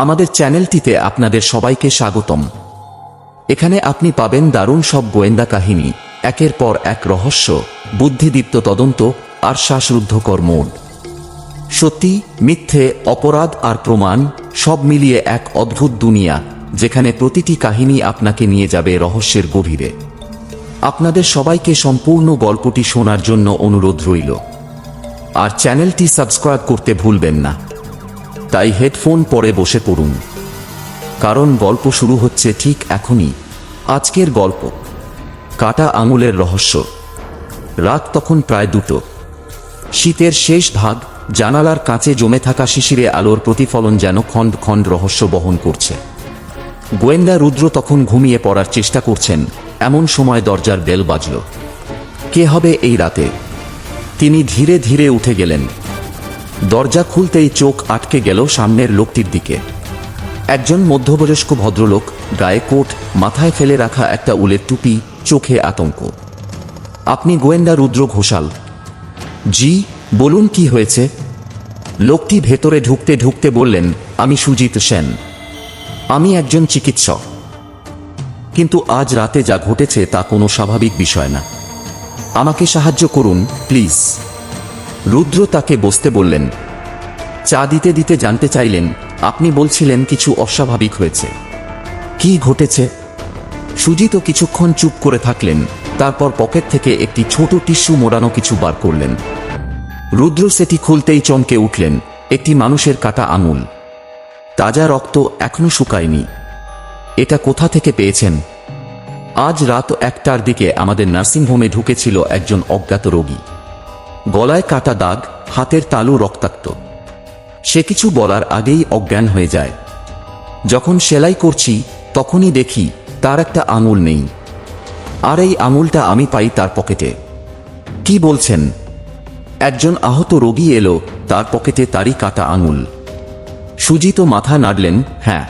আমাদের চ্যানেলটিতে আপনাদের সবাইকে স্বাগতম। এখানে আপনি পাবেন দারুণ সব গোয়েন্দা কাহিনী, একের পর এক রহস্য, বুদ্ধিদীপ্ত তদন্ত আর শ্বাসরুদ্ধকর মোড়। সত্যি, মিথ্যে, অপরাধ আর প্রমাণ সব মিলিয়ে এক অদ্ভুত দুনিয়া, যেখানে প্রতিটি কাহিনী আপনাকে নিয়ে যাবে রহস্যের গভীরে। আপনাদের সবাইকে সম্পূর্ণ গল্পটি শোনার জন্য অনুরোধ রইল, আর চ্যানেলটি সাবস্ক্রাইব করতে ভুলবেন না। তাই হেডফোন পরে বসে পড়ুন, কারণ গল্প শুরু হচ্ছে ঠিক এখনই। আজকের গল্প কাটা আঙুলের রহস্য। রাত তখন প্রায় 2টো। শীতের শেষ ভাগ, জানালার কাছে জমে থাকা শিশিরে আলোর প্রতিফলন যেন খণ্ড খণ্ড রহস্য বহন করছে। গোয়েন্দা রুদ্র তখন ঘুমিয়ে পড়ার চেষ্টা করছেন, এমন সময় দরজার বেল বাজল। কে হবে এই রাতে? তিনি ধীরে ধীরে উঠে গেলেন। দরজা খুলতেই চোখ আটকে গেল সামনের লোকটির দিকে। একজন মধ্যবয়স্ক ভদ্রলোক, গায়ে কোট, মাথায় ফেলে রাখা একটা উলের টুপি, চোখে আতঙ্ক। আপনি গোয়েন্দা রুদ্র ঘোষাল? জি, বলুন কি হয়েছে? লোকটি ভেতরে ঢুকতে ঢুকতে বললেন, আমি সুজিত সেন। আমি একজন চিকিৎসক, কিন্তু আজ রাতে যা ঘটেছে তা কোনো স্বাভাবিক বিষয় না। আমাকে সাহায্য করুন প্লিজ। রুদ্র তাকে বসতে বললেন। চা দিতে দিতে জানতে চাইলেন, আপনি বলছিলেন কিছু অস্বাভাবিক হয়েছে, কি ঘটেছে? সুজিত কিছুক্ষণ চুপ করে থাকলেন, তারপর পকেট থেকে একটি ছোট টিস্যু মোড়ানো কিছু বার করলেন। রুদ্র সেটি খুলতেই চমকে উঠলেন। একটি মানুষের কাটা আঙুল, তাজা রক্ত, এখনো শুকায়নি। এটা কোথা থেকে পেয়েছেন? আজ রাত 1টার দিকে আমাদের নার্সিংহোমে ঢুকেছিল একজন অজ্ঞাত রোগী। গলায় কাটা দাগ, হাতের তালু রক্তাক্ত। সে কিছু বলার আগেই অজ্ঞান হয়ে যায়। যখন সেলাই করছি তখনই দেখি তার একটা আঙুল নেই, আর এই আঙুলটা আমি পাই তার পকেটে। কি বলছেন? একজন আহত রোগী এলো, তার পকেটে তারই কাটা আঙুল। সুজিত মাথা নাড়লেন। হ্যাঁ,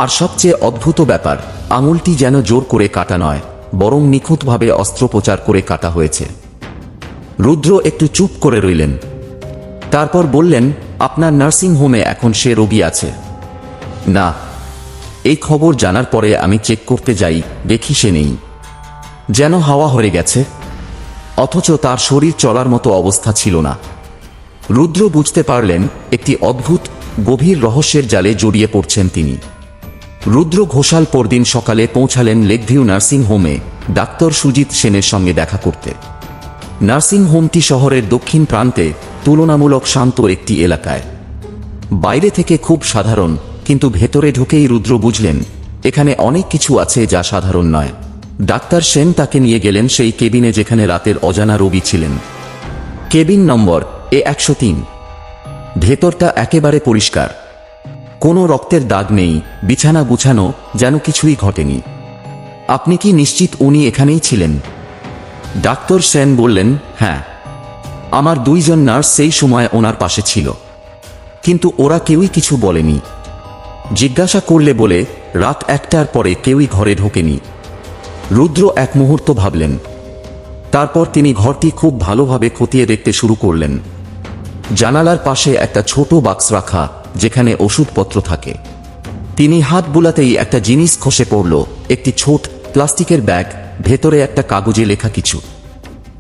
আর সবচেয়ে অদ্ভুত ব্যাপার, আঙুলটি যেন জোর করে কাটা নয়, বরং নিখুঁতভাবে অস্ত্রোপচার করে কাটা হয়েছে। রুদ্র একটু চুপ করে রইলেন, তারপর বললেন, আপনার নার্সিং হোমে এখন সে রোগী আছে? না, এই খবর জানার পরে আমি চেক করতে যাই, দেখি সে নেই। যেন হাওয়া হয়ে গেছে, অথচ তার শরীর চলার মতো অবস্থা ছিল না। রুদ্র বুঝতে পারলেন একটি অদ্ভুত গভীর রহস্যের জালে জড়িয়ে পড়ছেন তিনি। রুদ্র ঘোষাল পরদিন সকালে পৌঁছালেন লেকভিউ নার্সিং হোমে ডাক্তার সুজিত সেনের সঙ্গে দেখা করতে। নার্সিং হোমটি শহরের দক্ষিণ প্রান্তে তুলনামূলক শান্ত একটি এলাকায়। বাইরে থেকে খুব সাধারণ, কিন্তু ভেতরে ঢুকেই রুদ্র বুঝলেন এখানে অনেক কিছু আছে যা সাধারণ নয়। ডাক্তার সেন তাকে নিয়ে গেলেন সেই কেবিনে যেখানে রাতের অজানা রোগী ছিলেন। কেবিন নম্বর A103। ভেতরটা একেবারে পরিষ্কার, কোনো রক্তের দাগ নেই, বিছানা গুছানো, যেন কিছুই ঘটেনি। আপনি কি নিশ্চিত উনি এখানেই ছিলেন? ডাক্তার সেন বললেন, হ্যাঁ, আমার 2 জন নার্স সেই সময় ওনার পাশে ছিল, কিন্তু ওরা কেউই কিছু বলেনি। জিজ্ঞাসা করলে বলে রাত 1টার পরে কেউই ঘরে ঢোকেনি। রুদ্র এক মুহূর্ত ভাবলেন, তারপর তিনি ঘরটি খুব ভালোভাবে খতিয়ে দেখতে শুরু করলেন। জানালার পাশে একটা ছোট বাক্স রাখা, যেখানে ওষুধপত্র থাকে। তিনি হাত বুলাতেই একটা জিনিস খসে পড়ল, একটি ছোট প্লাস্টিকের ব্যাগ, ভেতরে একটা কাগজে লেখা কিছু।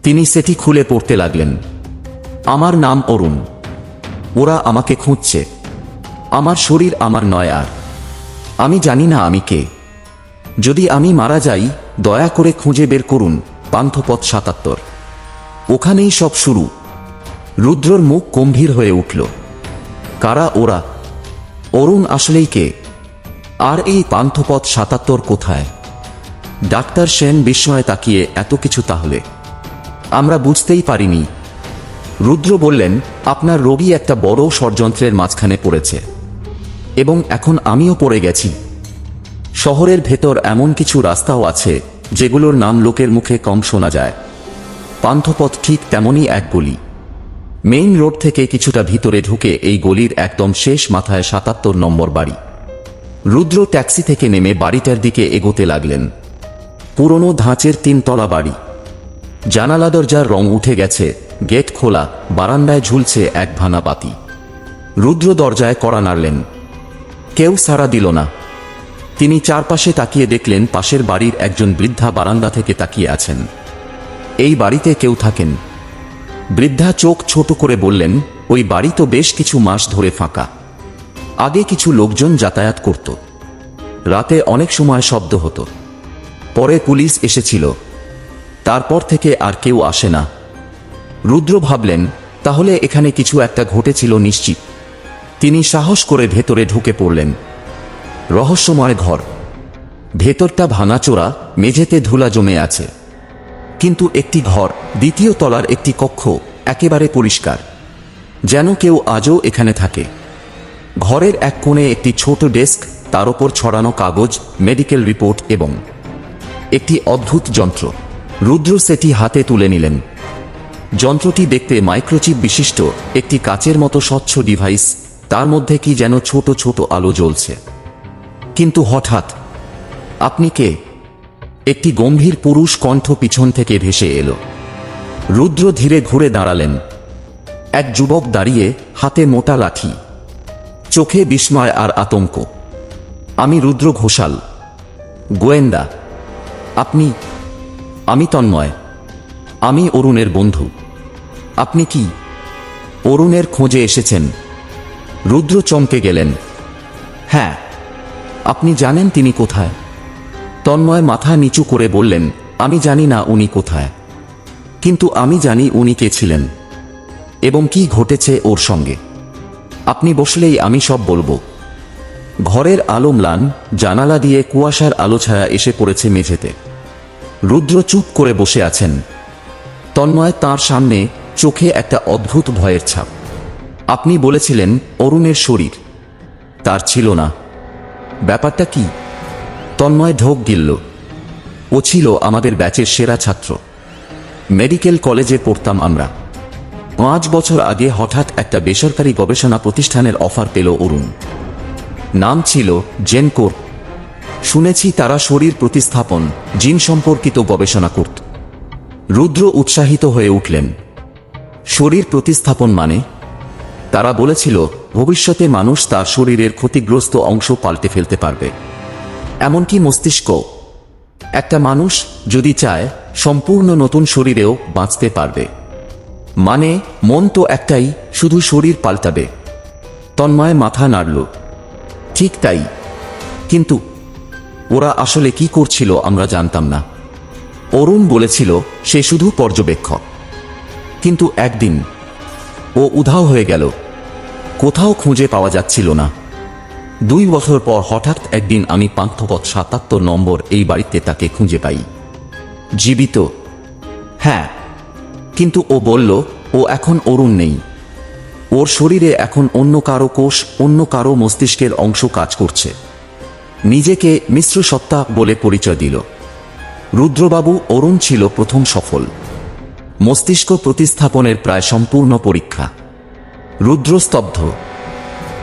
তিনি সেটি খুলে পড়তে লাগলেন। আমার নাম অরুণ, ওরা আমাকে খুঁজছে, আমার শরীর আমার নয়, আর আমি জানি না আমি কে। যদি আমি মারা যাই, দয়া করে খুঁজে বের করুন পান্থপথ 77। ওখানেই সব শুরু। রুদ্রর মুখ গম্ভীর হয়ে উঠল। কারা ওরা? অরুণ আসলেই কে? আর এই পান্থপথ 77 কোথায়? ডাক্তার সেন বিস্ময়ে তাকিয়ে, এত কিছু তাহলে আমরা বুঝতেই পারিনি। রুদ্র বললেন, আপনার রোগী একটা বড় ষড়যন্ত্রের মাঝখানে পড়েছে, এবং এখন আমিও পড়ে গেছি। শহরের ভেতর এমন কিছু রাস্তাও আছে যেগুলোর নাম লোকের মুখে কম শোনা যায়। পান্থপথ ঠিক তেমনই এক গলি। মেইন রোড থেকে কিছুটা ভিতরে ঢুকে এই গলির একদম শেষ মাথায় 77 নম্বর বাড়ি। রুদ্র ট্যাক্সি থেকে নেমে বাড়িটার দিকে এগোতে লাগলেন। পুরনো ধাঁচের 3 তলা বাড়ি। জানালা দরজার রং উঠে গেছে, গেট খোলা, বারান্দায় ঝুলছে এক ভাঙা বাতি। রুদ্র দরজায় কড়া নাড়লেন। কেউ সাড়া দিল না। তিনি চারপাশে তাকিয়ে দেখলেন পাশের বাড়ির একজন বৃদ্ধা বারান্দা থেকে তাকিয়ে আছেন। এই বাড়িতে কেউ থাকেন? বৃদ্ধা চোখ ছোট করে বললেন, ওই বাড়ি তো বেশ কিছু মাস ধরে ফাঁকা। আগে কিছু লোকজন যাতায়াত করত। রাতে অনেক সময় শব্দ হতো। পরে পুলিশ এসেছিল। তারপর থেকে আর কেউ আসে না। রুদ্র ভাবলেন, তাহলে এখানে কিছু একটা ঘটেছিল নিশ্চিত। তিনি সাহস করে ভেতরে ঢুকে পড়লেন। রহস্যময় ঘর। ভেতরটা ভাঙাচোরা, মেঝেতে ধুলা জমে আছে। কিন্তু একটি ঘর, দ্বিতীয় তলার একটি কক্ষ, একেবারে পরিষ্কার, যেন কেউ আজও এখানে থাকে। ঘরের এক কোণে একটি ছোট ডেস্ক, তার ওপর ছড়ানো কাগজ, মেডিকেল রিপোর্ট এবং একটি অদ্ভুত যন্ত্র। রুদ্র সেটি হাতে তুলে নিলেন। যন্ত্রটি দেখতে মাইক্রোচিপ বিশিষ্ট, একটি কাচের মতো স্বচ্ছ ডিভাইস, তার মধ্যে কি যেন ছোট ছোট আলো জ্বলছে। কিন্তু হঠাৎ, আপনি কে? একটি গম্ভীর পুরুষ কণ্ঠ পিছন থেকে ভেসে এলো। রুদ্র ধীরে ঘুরে দাঁড়ালেন। এক যুবক দাঁড়িয়ে, হাতে মোটা লাঠি, চোখে বিস্ময় আর আতঙ্ক। আমি রুদ্র ঘোষাল, গোয়েন্দা। আপনি? আমি তন্ময়। আমি অরুণের বন্ধু। আপনি কি অরুণের খোঁজে এসেছেন? রুদ্র চমকে গেলেন। হ্যাঁ। আপনি জানেন তিনি কোথায়? তন্ময় মাথা নিচু করে বললেন, আমি জানি না উনি কোথায়, কিন্তু আমি জানি উনি কে ছিলেন এবং কি ঘটেছে ওর সঙ্গে। আপনি বসলেই আমি সব বলবো। ঘরের আলো ম্লান, জানালা দিয়ে কুয়াশার আলো ছায়া এসে পড়েছে মেঝেতে। রুদ্র চুপ করে বসে আছেন। তন্ময় তাঁর সামনে, চোখে একটা অদ্ভুত ভয়ের ছাপ। আপনি বলেছিলেন অরুণের শরীর তার ছিল না। ব্যাপারটা কি? তন্ময় ঢোক গিলল। ও ছিল আমাদের ব্যাচের সেরা ছাত্র। মেডিকেল কলেজে পড়তাম আমরা। 5 বছর আগে হঠাৎ একটা বেসরকারি গবেষণা প্রতিষ্ঠানের অফার পেল অরুণ। নাম ছিল জেনকোর। শুনেছি তারা শরীর প্রতিস্থাপন, জিন সম্পর্কিত গবেষণা করত। রুদ্র উৎসাহিত হয়ে উঠলেন। শরীর প্রতিস্থাপন মানে? তারা বলেছিল ভবিষ্যতে মানুষ তার শরীরের ক্ষতিগ্রস্ত অংশ পাল্টে ফেলতে পারবে, এমনকি মস্তিষ্ক। একটা মানুষ যদি চায় সম্পূর্ণ নতুন শরীরেও বাঁচতে পারবে। মানে মন তো একটাই, শুধু শরীর পাল্টাবে। তন্ময় মাথা নাড়ল। ঠিক তাই, কিন্তু ওরা আসলে কি করছিল আমরা জানতাম না। অরুণ বলেছিল সে শুধু পর্যবেক্ষক। কিন্তু একদিন ও উধাও হয়ে গেল। কোথাও খুঁজে পাওয়া যাচ্ছিল না। 2 বছর পর হঠাৎ একদিন আমি পান্থপথ 77 নম্বর এই বাড়িতে তাকে খুঁজে পাই, জীবিত। হ্যাঁ, কিন্তু ও বলল ও এখন অরুণ নেই। ওর শরীরে এখন অন্য কারো কোষ, অন্য কারো মস্তিষ্কের অংশ কাজ করছে। নিজেকে মিশ্র সত্তা বলে পরিচয় দিল। রুদ্রবাবু, অরুণ ছিল প্রথম সফল মস্তিষ্ক প্রতিস্থাপনের প্রায় সম্পূর্ণ পরীক্ষা। রুদ্র স্তব্ধ।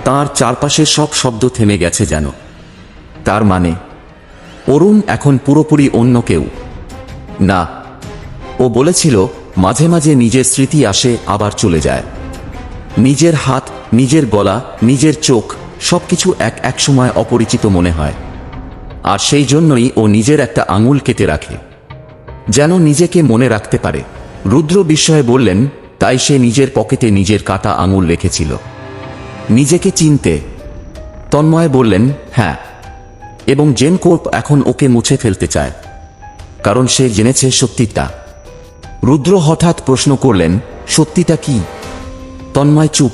তাঁর চারপাশের সব শব্দ থেমে গেছে যেন। তার মানে অরুণ এখন পুরোপুরি অন্য কেউ না। ও বলেছিল মাঝে মাঝে নিজের স্মৃতি আসে, আবার চলে যায়। নিজের হাত, নিজের গলা, নিজের চোখ, সবকিছু এক সময় অপরিচিত মনে হয়। আর সেই জন্যই ও নিজের একটা আঙুল কেটে রাখে, যেন নিজেকে মনে রাখতে পারে। রুদ্র বিস্ময়ে বললেন, তাই সে নিজের পকেটে নিজের কাটা আঙুল রেখেছিল নিজেকে চিনতে? তন্ময় বললেন, হ্যাঁ। এবং জেনকোর্প এখন ওকে মুছে ফেলতে চায়, কারণ সে জেনেছে সত্যিটা। রুদ্র হঠাৎ প্রশ্ন করলেন, সত্যিটা কি? তন্ময় চুপ।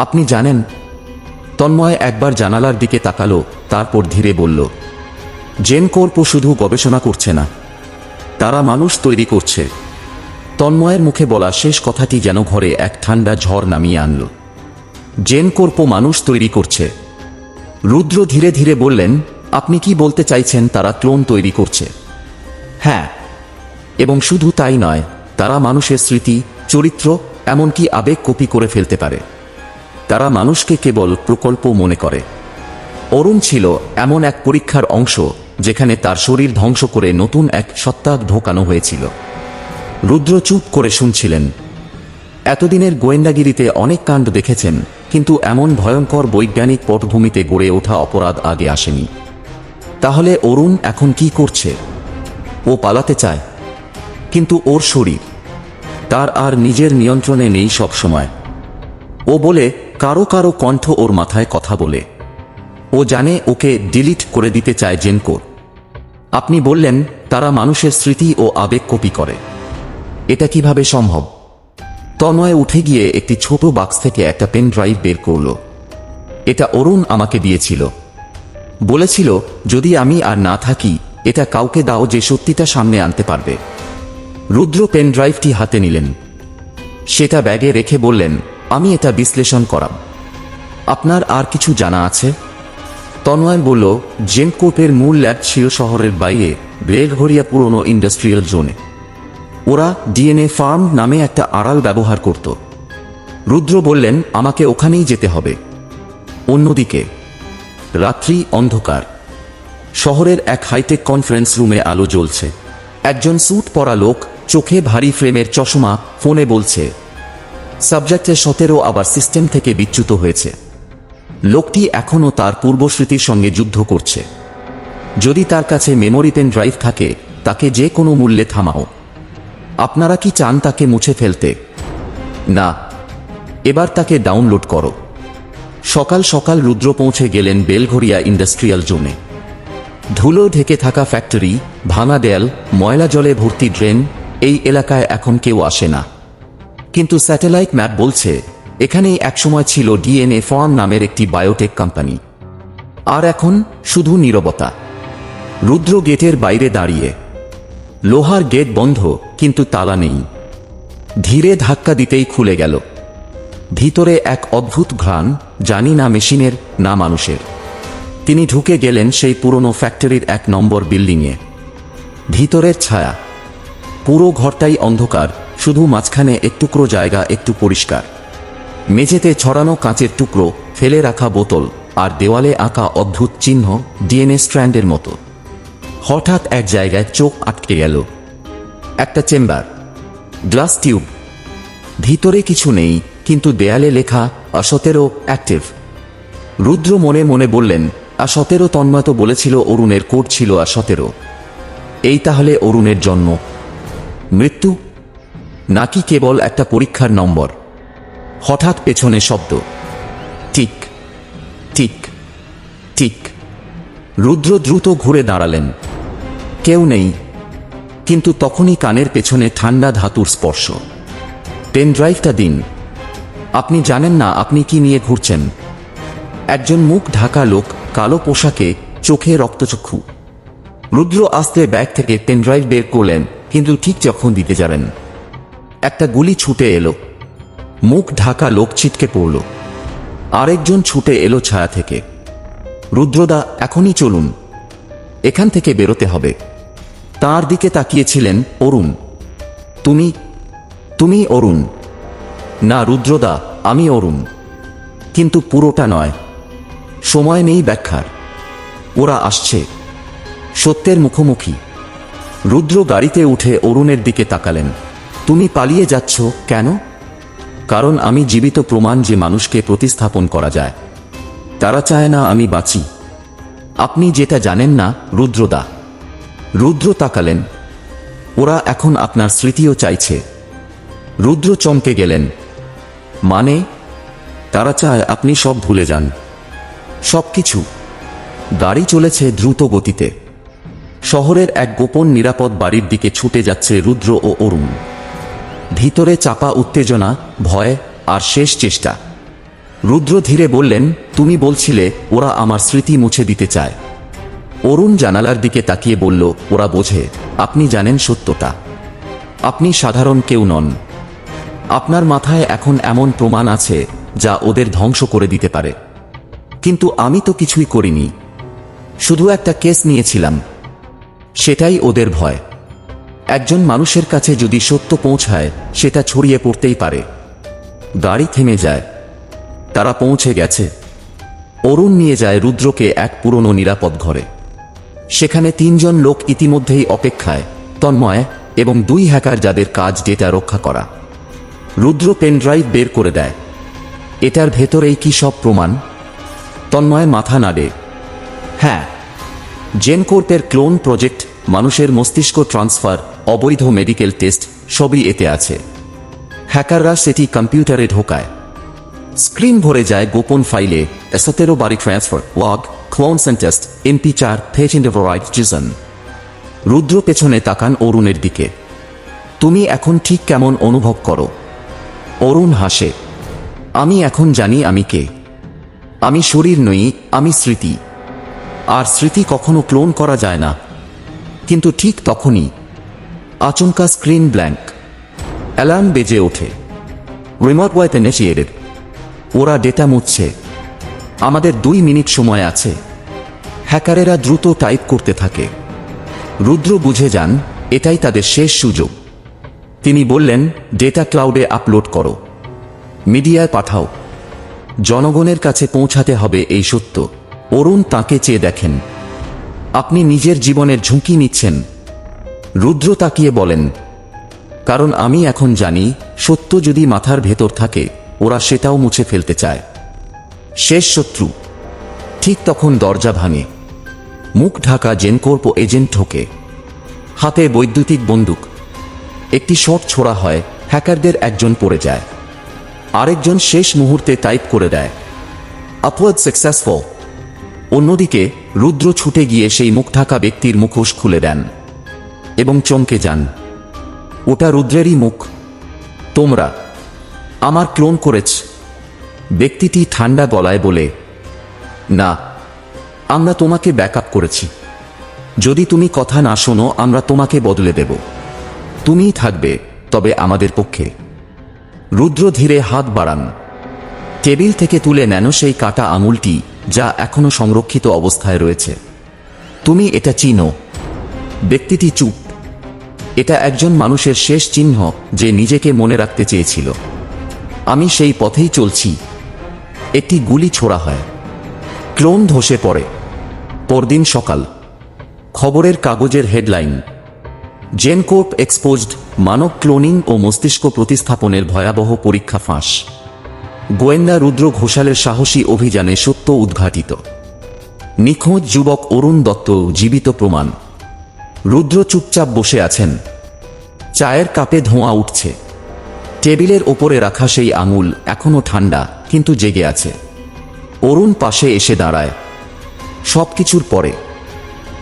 আপনি জানেন? তন্ময় একবার জানালার দিকে তাকালো, তারপর ধীরে বলল, জেনকোর্প শুধু গবেষণা করছে না, তারা মানুষ তৈরি করছে। তন্ময়ের মুখে বলা শেষ কথাটি যেন ঘরে এক ঠান্ডা ঝড় নামিয়ে আনল। জেনকোর্প মানুষ তৈরি করছে। রুদ্র ধীরে ধীরে বললেন, আপনি কি বলতে চাইছেন তারা ক্লোন তৈরি করছে? হ্যাঁ, এবং শুধু তাই নয়, তারা মানুষের স্মৃতি, চরিত্র, এমনকি আবেগ কপি করে ফেলতে পারে। তারা মানুষকে কেবল প্রকল্প মনে করে। অরুণ ছিল এমন এক পরীক্ষার অংশ, যেখানে তার শরীর ধ্বংস করে নতুন এক সত্তা ঢোকানো হয়েছিল। রুদ্র চুপ করে শুনছিলেন। এতদিনের গোয়েন্দাগিরিতে অনেক কাণ্ড দেখেছেন, কিন্তু এমন ভয়ঙ্কর বৈজ্ঞানিক পটভূমিতে গড়ে ওঠা অপরাধ আগে আসেনি। তাহলে অরুণ এখন কি করছে? ও পালাতে চায়, কিন্তু ওর শরীর তার আর নিজের নিয়ন্ত্রণে নেই সব সময়। ও বলে কারো কারো কণ্ঠ ওর মাথায় কথা বলে। ও জানে ওকে ডিলিট করে দিতে চায় জেনকোর। আপনি বললেন তারা মানুষের স্মৃতি ও আবেগ কপি করে। এটা কিভাবে সম্ভব? তন্ময় উঠে গিয়ে একটি ছোট বাক্স থেকে একটা পেন ড্রাইভ বের করল। এটা অরুণ আমাকে দিয়েছিল। বলেছিল যদি আমি আর না থাকি এটা কাউকে দাও যে সত্যিটা সামনে আনতে পারবে। রুদ্র পেন ড্রাইভটি হাতে নিলেন, সেটা ব্যাগে রেখে বললেন, আমি এটা বিশ্লেষণ করাব। আপনার আর কিছু জানা আছে? তন্ময় বলল, জেনকোপের মূল ল্যাব ছিল শহরের বাইরে বেলঘরিয়া পুরনো ইন্ডাস্ট্রিয়াল জোনে। ওরা ডিএনএ ফার্ম নামে একটা আড়াল ব্যবহার করত। রুদ্র বললেন, আমাকে ওখানেই যেতে হবে। অন্যদিকে রাত্রি অন্ধকার। শহরের এক হাইটেক কনফারেন্স রুমে আলো জ্বলছে। একজন স্যুট পরা লোক, চোখে ভারী ফ্রেমের চশমা, ফোনে বলছে। সাবজেক্টে 17 আবার সিস্টেম থেকে বিচ্যুত হয়েছে। লোকটি এখনও তার পূর্বস্মৃতির সঙ্গে যুদ্ধ করছে। যদি তার কাছে মেমোরি পেন ড্রাইভ থাকে তাকে যে কোনো মূল্যে থামাও। আপনারা কি চান তাকে মুছে ফেলতে? না, এবার তাকে ডাউনলোড করো। সকাল সকাল রুদ্র পৌঁছে গেলেন বেলঘরিয়া ইন্ডাস্ট্রিয়াল জোনে। ধুলো ঢেকে থাকা ফ্যাক্টরি, ভাঙা দেয়াল, ময়লা জলে ভর্তি ড্রেন। এই এলাকায় এখন কেউ আসে না, কিন্তু স্যাটেলাইট ম্যাপ বলছে এখানেই একসময় ছিল ডিএনএ ফার্ম নামের একটি বায়োটেক কোম্পানি। আর এখন শুধু নীরবতা। রুদ্র গেটের বাইরে দাঁড়িয়ে। লোহার গেট বন্ধ, কিন্তু তালা নেই। ধীরে ধাক্কা দিতেই খুলে গেল। ভিতরে এক অদ্ভুত ঘ্রাণ, জানি না মেশিনের না মানুষের। তিনি ঢুকে গেলেন সেই পুরনো ফ্যাক্টরির 1 নম্বর বিল্ডিংয়ে। ভিতরের ছায়া। পুরো ঘরটাই অন্ধকার, শুধু মাঝখানে একটুকরো জায়গা একটু পরিষ্কার। মেঝেতে ছড়ানো কাঁচের টুকরো, ফেলে রাখা বোতল, আর দেওয়ালে আঁকা অদ্ভুত চিহ্ন, ডিএনএ স্ট্র্যান্ডের মতো। হঠাৎ এক জায়গায় চোখ আটকে গেল। একটা চেম্বার, গ্লাস টিউব। ভিতরে কিছু নেই, কিন্তু দেয়ালে লেখা A17 অ্যাক্টিভ। রুদ্র মনে মনে বললেন, A17। তন্ময় তো বলেছিল অরুণের কোড ছিল A17। এই তাহলে অরুণের জন্ম, মৃত্যু, নাকি কেবল একটা পরীক্ষার নম্বর? হঠাৎ পেছনে শব্দ, টিক টিক টিক। রুদ্র দ্রুত ঘুরে দাঁড়ালেন। কেউ নেই, কিন্তু তখনই কানের পেছনে ঠান্ডা ধাতুর স্পর্শ। পেন ড্রাইভটা দিন। আপনি জানেন না আপনি কি নিয়ে ঘুরছেন। একজন মুখ ঢাকা লোক, কালো পোশাকে, চোখে রক্তচক্ষু। রুদ্র আস্তে ব্যাগ থেকে পেন ড্রাইভ বের করলেন, কিন্তু ঠিক যখন দিতে যাবেন একটা গুলি ছুটে এলো। মুখ ঢাকা লোক ছিটকে পড়ল। আরেকজন ছুটে এলো ছায়া থেকে। রুদ্রদা, এখনই চলুন, এখান থেকে বেরোতে হবে। তার দিকে তাকিয়েছিলেন অরুণ। তুমি তুমি অরুণ? না রুদ্রদা, আমি অরুণ, কিন্তু পুরোটা নয়। সময় নেই ব্যাখ্যার। ওরা আসছে, সত্যের মুখোমুখি। রুদ্র গাড়িতে উঠে অরুণের দিকে তাকালেন। তুমি পালিয়ে যাচ্ছ কেন? কারণ আমি জীবিত প্রমাণ যে মানুষকে প্রতিস্থাপন করা যায়। তারা চায় না আমি বাঁচি। আপনি যেটা জানেন না রুদ্রদা। রুদ্র তাকালেন। ওরা এখন আপনার স্মৃতিও চাইছে। রুদ্র চমকে গেলেন। মানে? তারা চায় আপনি সব ভুলে যান, সবকিছু। গাড়ি চলেছে দ্রুত গতিতে। শহরের এক গোপন নিরাপদ বাড়ির দিকে ছুটে যাচ্ছে রুদ্র ও অরুণ। ভিতরে চাপা উত্তেজনা, ভয় আর শেষ চেষ্টা। রুদ্র ধীরে বললেন, তুমি বলছিলে ওরা আমার স্মৃতি মুছে দিতে চায়। অরুণ জানালার দিকে তাকিয়ে বলল, ওরা বোঝে আপনি জানেন সত্যটা। আপনি সাধারণ কেউ নন। আপনার মাথায় এখন এমন প্রমাণ আছে যা ওদের ধ্বংস করে দিতে পারে। কিন্তু আমি তো কিছুই করিনি, শুধু একটা কেস নিয়েছিলাম। সেটাই ওদের ভয়। একজন মানুষের কাছে যদি সত্য পৌঁছায় সেটা ছড়িয়ে পড়তেই পারে। গাড়ি থেমে যায়। তারা পৌঁছে গেছে। অরুণ নিয়ে যায় রুদ্রকে এক পুরনো নিরাপদ ঘরে। সেখানে 3 জন লোক ইতিমধ্যেই অপেক্ষায়, তন্ময় এবং 2 হ্যাকার যাদের কাজ ডেটা রক্ষা করা। রুদ্র পেন ড্রাইভ বের করে দেয়। এটার ভেতরেই কি সব প্রমাণ? তন্ময় মাথা নাড়ে। হ্যাঁ, জেনকোর্পের ক্লোন প্রজেক্ট, মানুষের মস্তিষ্ক ট্রান্সফার, অবৈধ মেডিকেল টেস্ট সবই এতে আছে। হ্যাকাররা সেটি কম্পিউটারে ঢোকায়, স্ক্রিন ভরে যায় গোপন ফাইলে। 17 বারি ট্রান্সফার, ওয়াগ, ক্লোন সেন্টেস্ট, MP4, জিজন। রুদ্র পেছনে তাকান অরুণের দিকে। তুমি এখন ঠিক কেমন অনুভব করো? অরুণ হাসে। আমি এখন জানি আমি কে। আমি শরীর নই, আমি স্মৃতি। আর স্মৃতি কখনো ক্লোন করা যায় না। কিন্তু ঠিক তখনই আচমকা স্ক্রিন ব্ল্যাঙ্ক। অ্যালার্ম বেজে ওঠে। Remote weapon initiated. ওরা ডেটা মুছছে। আমাদের 2 মিনিট সময় আছে। হ্যাকারেরা দ্রুত টাইপ করতে থাকে। রুদ্র বুঝে যান এটাই তাদের শেষ সুযোগ। তিনি বললেন, ডেটা ক্লাউডে আপলোড করো, মিডিয়ায় পাঠাও, জনগণের কাছে পৌঁছাতে হবে এই সত্য। অরুণ তাকে চেয়ে দেখেন। আপনি নিজের জীবনের ঝুঁকি নিচ্ছেন। রুদ্র তাকিয়ে বলেন, কারণ আমি এখন জানি সত্য যদি মাথার ভেতর থাকে ওরা সেটাও মুছে ফেলতে চায়। শেষ শত্রু। ঠিক তখন দরজা ভাঙে। মুখ ঢাকা জেনকোর্প এজেন্ট ঢোকে, হাতে বৈদ্যুতিক বন্দুক। একটি শট ছোড়া হয়, হ্যাকারদের একজন পড়ে যায়, আরেকজন শেষ মুহূর্তে টাইপ করে দেয়, আপওয়ার্ড সাকসেসফুল। অন্যদিকে রুদ্র ছুটে গিয়ে সেই মুখ ঢাকা ব্যক্তির মুখোশ খুলে দেন এবং চমকে যান। ওটা রুদ্রেরই মুখ। তোমরা আমার ক্লোন করেছ? ব্যক্তিটি ঠান্ডা গলায় বলে, না, আমরা তোমাকে ব্যাকআপ করেছি। যদি তুমি কথা না শোনো আমরা তোমাকে বদলে দেব। তুমিই থাকবে, তবে আমাদের পক্ষে। রুদ্র ধীরে হাত বাড়ান। টেবিল থেকে তুলে নেন সেই কাটা আঙুলটি, যা এখনো সংরক্ষিত অবস্থায় রয়েছে। তুমি এটা চিনো? ব্যক্তিটি চুপ। এটা একজন মানুষের শেষ চিহ্ন যে নিজেকে মনে রাখতে চেয়েছিল। আমি সেই পথেই চলছি। একটি গুলি ছোড়া হয়, ক্লোন ধসে পড়ে। পরদিন সকাল, খবরের কাগজের হেডলাইন, জেনকোর্প এক্সপোজড, মানব ক্লোনিং ও মস্তিষ্ক প্রতিস্থাপনের ভয়াবহ পরীক্ষা ফাঁস। গোয়েন্দা রুদ্র ঘোষালের সাহসী অভিযানে সত্য উদ্ঘাটিত। নিখোঁজ যুবক অরুণ দত্ত জীবিত প্রমাণ। রুদ্র চুপচাপ বসে আছেন। চায়ের কাপে ধোঁয়া উঠছে। টেবিলের ওপরে রাখা সেই আঙুল এখনো ঠান্ডা, কিন্তু জেগে আছে। অরুণ পাশে এসে দাঁড়ায়। সবকিছুর পরে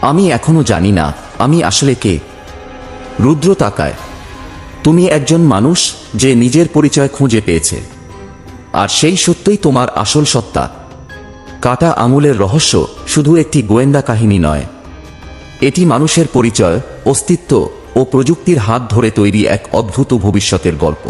আমি এখনো জানি না আমি আসলে কে। রুদ্র তাকায়। তুমি একজন মানুষ যে নিজের পরিচয় খুঁজে পেয়েছে, আর সেই সত্যই তোমার আসল সত্তা। কাটা আঙুলের রহস্য শুধু একটি গোয়েন্দা কাহিনী নয়, এটি মানুষের পরিচয়, অস্তিত্ব ও প্রযুক্তির হাত ধরে তৈরি এক অদ্ভুত ভবিষ্যতের গল্প।